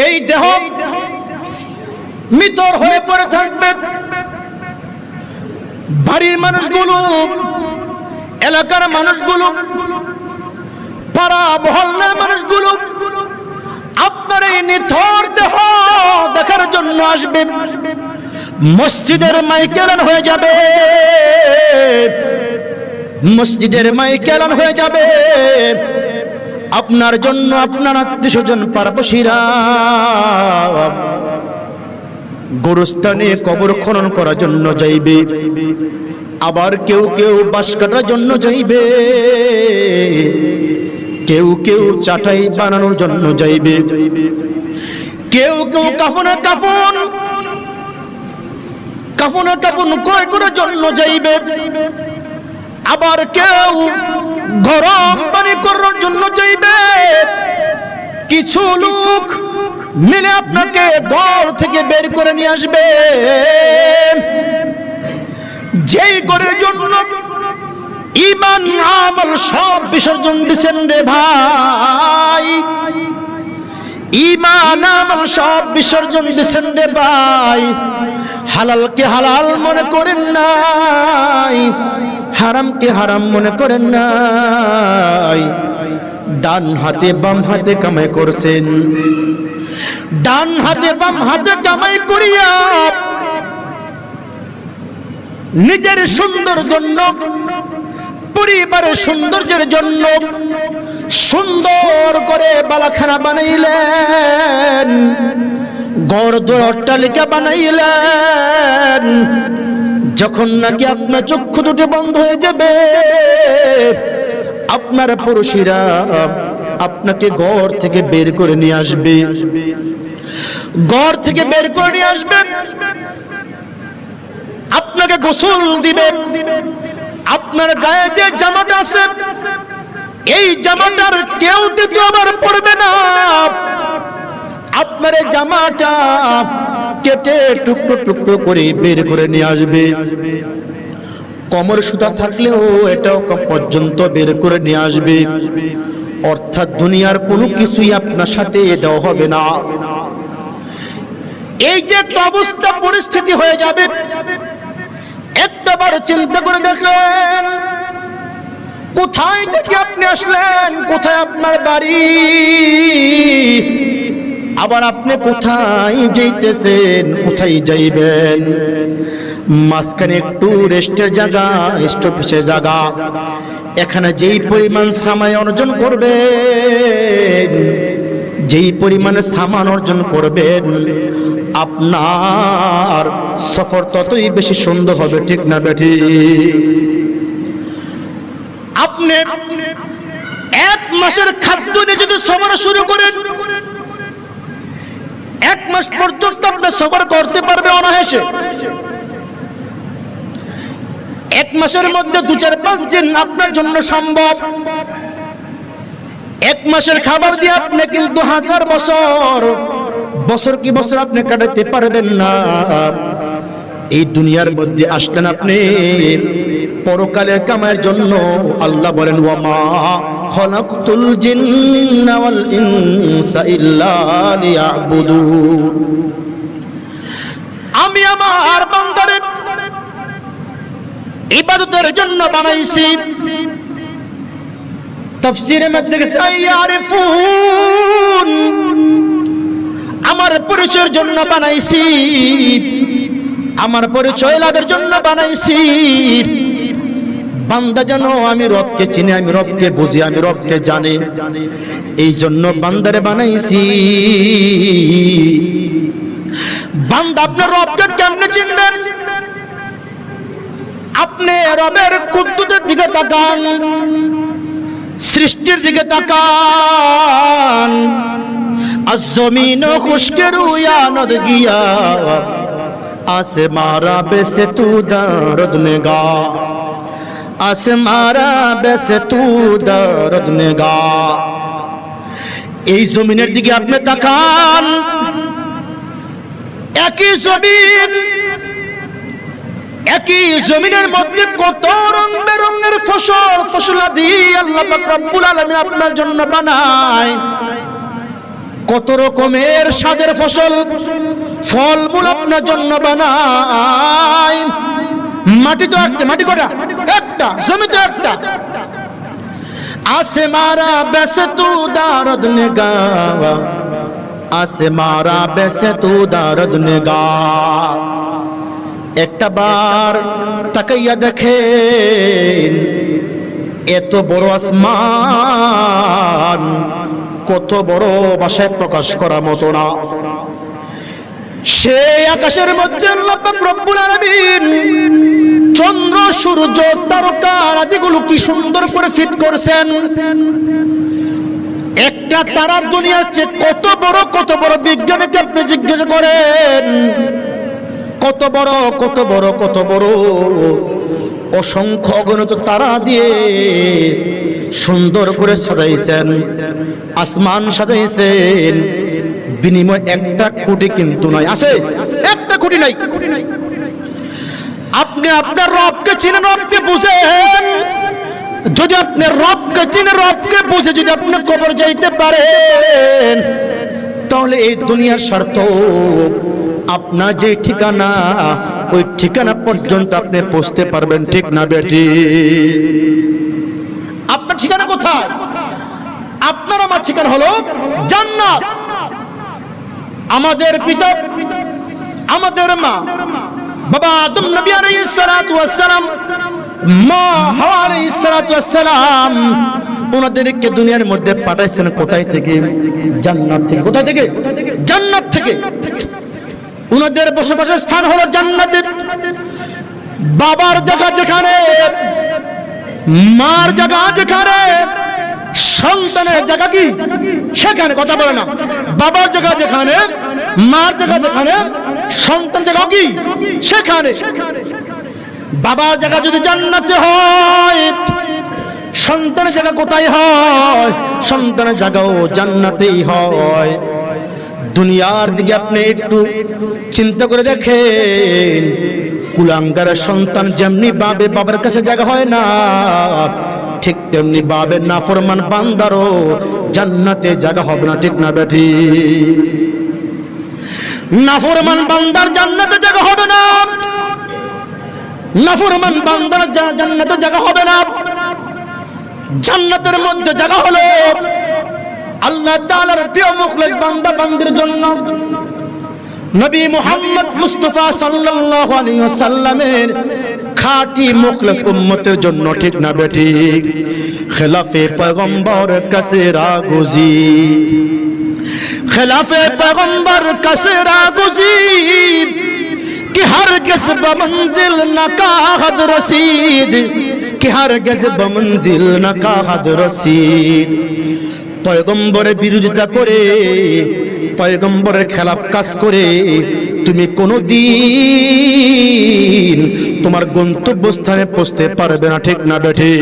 এই দেহ মৃতর হয়ে পড়ে থাকবে। বাড়ির মানুষগুলো, এলাকার মানুষগুলো, পাড়া মহল্লার মানুষগুলো আপনার এই নিথর দেহ দেখার জন্য আসবে। মসজিদের মাইক এলান হয়ে যাবে, মসজিদের মাইক এলান হয়ে যাবে। আপনার জন্য আপনার আত্মীয় স্বজন পাড়াপড়শিরা গোরস্থানে কবর খনন করার জন্য যাইবে। আবার কেউ কেউ বাঁশ কাটার জন্য যাইবে, কেউ কেউ চাটাই বানানোর জন্য যাইবে, কেউ কেউ কাফনে কাফন ক্রয় করার জন্য যাইবে। আবার কেউ গরম পানি করার জন্য যাইবে। কিছু লোক মিলে আপনাকে ঘর থেকে বের করে নিয়ে আসবে। যেই ঘরের জন্য ঈমান আমল সব বিসর্জন দিছেন রে ভাই, ঈমান আমল সব বিসর্জন দিছেন রে ভাই, হালালকে হালাল মনে করেন নাই, হারামকে হারাম মনে করেন নাই। ডান হাতে বাম হাতে কামাই করছেন, ডান হাতে বাম হাতে কামাই করিয়া নিজের সুন্দর জন্য, পরিবারের সৌন্দর্যের জন্য সুন্দর করে বালাখানা বানাইলেন, গড়দুয়ার অট্টালিকা বানাইলেন। যখন নাকি আপনার চক্ষু দুটো বন্ধ হয়ে যাবে, আপনার পড়শিরা আপনাকে ঘর থেকে বের করে নিয়ে আসবে, ঘর থেকে বের করে নিয়ে আসবে, আপনাকে গোসল দিবে। আপনার গায়ে যে জামাটা আছে, এই জামাটার কেউ দ্বিতীয় আবার পরবে না। আপনার এই জামাটা কেটে টুকরো টুকরো করে বের করে নিয়ে আসবে। কমর সুতা থাকলেও এটাও পর্যন্ত বের করে নিয়ে আসবে। অর্থাৎ দুনিয়ার কোনো কিছুই আপনার সাথে দেওয়া হবে না। এই যে একটা অবস্থা পরিস্থিতি হয়ে যাবে, একটাবার চিন্তা করে দেখলেন কোথায় থেকে আপনি আসলেন, কোথায় আপনার বাড়ি, আবার আপনি কোথায় যাইতেছেন, কোথায় যাইবেন। মাঝখানে একটু রেস্টের জায়গা, স্টপেজের জায়গা। এখানে যেই পরিমাণ সামাই অর্জন করবেন, যেই পরিমাণে সামান অর্জন করবেন, আপনার সফর ততই বেশি সুন্দর হবে, ঠিক না বেঠি? আপনি এক মাসের খাদ্য নিয়ে যদি সফর শুরু করেন, এক মাস পর্যন্ত আপনি সফর করতে পারবে অনায়াসে। এক মাসের মধ্যে 2-4-5 দিন আপনার জন্য সম্ভব। এক মাসের খাবার দিয়ে আপনি কিন্তু 1000 বছর কি বছর আপনি কাটাতে পারবেন না। এই দুনিয়ার মধ্যে আসলেন আপনি পরকালের কামাইয়ের জন্য। আল্লাহ বলেন, ওয়ামা খলাকতুল জিন্না ওয়াল ইনসা ইল্লা লিয়াবুদুন। আমি আমার বান্দারে ইবাদতের জন্য বানাইছি। তাফসীরের মধ্যে গেছে আরিফুন, আমার পরিচয়ের জন্য বানাইছি, আমার পরিচয় লাভের জন্য বানাইছি। বান্দা যেন আমি রবকে চিনি, আমি রবকে বুঝি, আমি রবকে জানি, এই জন্য বান্দারে বানাইছি। বান্দা আপনার রবকে কেমনে চিনবেন? আপনি রবের কুদ্দুতের দিকে তাকান, সৃষ্টির দিকে তাকান। আজ-জমিন খুশকে রুয়া নদ গিয়া, আসমারা বেসে তু দরদ নেগা, আসমারা বেসে তু দরদ নেগা। এই জমিনের দিকে আপনি তাকান, একই জমিন, একই জমিনের মধ্যে কত রং বেরঙের ফসলাদি আল্লাহ পাক রব্বুল আলামিন আপনার জন্য বানায়। কত রকমের স্বাদের ফসল ফলমূল আপনার জন্য বানায়। মাটি তো একটা, মাটি কটা? একটা। জমি তো একটা। আসে মারা বেসে তু দারদ নেগাওয়া, আসে মারা বেসে তু দারদ নেগা। একটা বার তাকাইয়া দেখেন, এত বড় আসমান কত বড় ভাষায় প্রকাশ করার মতো না। সেই আকাশের মধ্যে আল্লাহ পাক রব্বুল আলামিন চন্দ্র সূর্য তারকা রাজিগুলো কি সুন্দর করে ফিট করছেন। একটা তারা দুনিয়ার চেয়ে কত বড়, কত বড় বিজ্ঞানীকে আপনি জিজ্ঞাসা করেন, কত বড়, কত বড়, কত বড়। অসংখ্য অগণিত তারা দিয়ে সুন্দর করে সাজাইছেন, আসমান সাজাইছেন। বিনিময় একটা খুঁটি কিন্তু নাই। আছে? একটা খুঁটি নাই। আপনি আপনার রবকে চিনেন, রবকে বুঝেন। যদি আপনি রবকে চিনে, রবকে বুঝে যদি আপনি কবর যাইতে পারেন, তাহলে এই দুনিয়ার স্বার্থ আপনার যে ঠিকানা, ওই ঠিকানা পর্যন্ত আপনি পৌঁছতে পারবেন। ঠিক না বেটি? আপনার ঠিকানা কোথায়? আপনার আমার ঠিকানা হলো জান্নাত। আমাদের পিতা, আমাদের মা, বাবা আদম নবী আলাইহিস সালাতু ওয়াস সালাম, মা হাওয়া আলাইহিস সালাতু ওয়াস সালাম, ওনাদেরকে দুনিয়ার মধ্যে পাঠাইছেন কোথায় থেকে? জান্নাত থেকে। কোথায় থেকে? জান্নাত থেকে। ওনাদের বসবাসের স্থান হলো জান্নাতে। বাবার জায়গা যেখানে, মার জায়গা যেখানে, সন্তানের জায়গা কি সেখানে। কথা বলে না? বাবার জায়গা যেখানে, মার জায়গা যেখানে, সন্তান জায়গা কি সেখানে। বাবার জায়গা যদি জান্নাতে হয়, সন্তানের জায়গা কোথায় হয়? সন্তানের জায়গাও জান্নাতেই হয়। দুনিয়ার দিকে আপনি একটু চিন্তা করে দেখেন, কুলাঙ্গারের সন্তান যেমনি বাবে বাবার কাছে জায়গা হয় না, ঠিক তেমনি বাবে নাফরমান বান্দারও জান্নাতে জায়গা হবে না। ঠিক না বেটি? নাফরমান বান্দার জান্নাতে জায়গা হবে না। নাফরমান বান্দার জান্নাতে জায়গা হবে না। জান্নাতের মধ্যে জায়গা হলো আল্লাহ তাআলার প্রিয় মুখলেস বান্দা বান্দির জন্য। নবী মুহাম্মদ মুস্তাফা সাল্লাল্লাহু আলাইহি ওয়াসাল্লামের খাঁটি মুখলেস উম্মতের জন্য। ঠিক না বেটি? খেলাফে পয়গম্বর কাছে রাগুজি, খেলাফে পয়গম্বর কাছে রাগুজি कि हरगिज़ बमंजिल न काहद रसीद, कि हरगिज़ बमंजिल न काहद रसीद। পয়গম্বরের বিরোধিতা করে, পয়গম্বরের খেলাফ কাজ করে তুমি কোনোদিন তোমার গন্তব্যস্থানে পৌঁছতে পারবে না। ঠিক না বেঠি?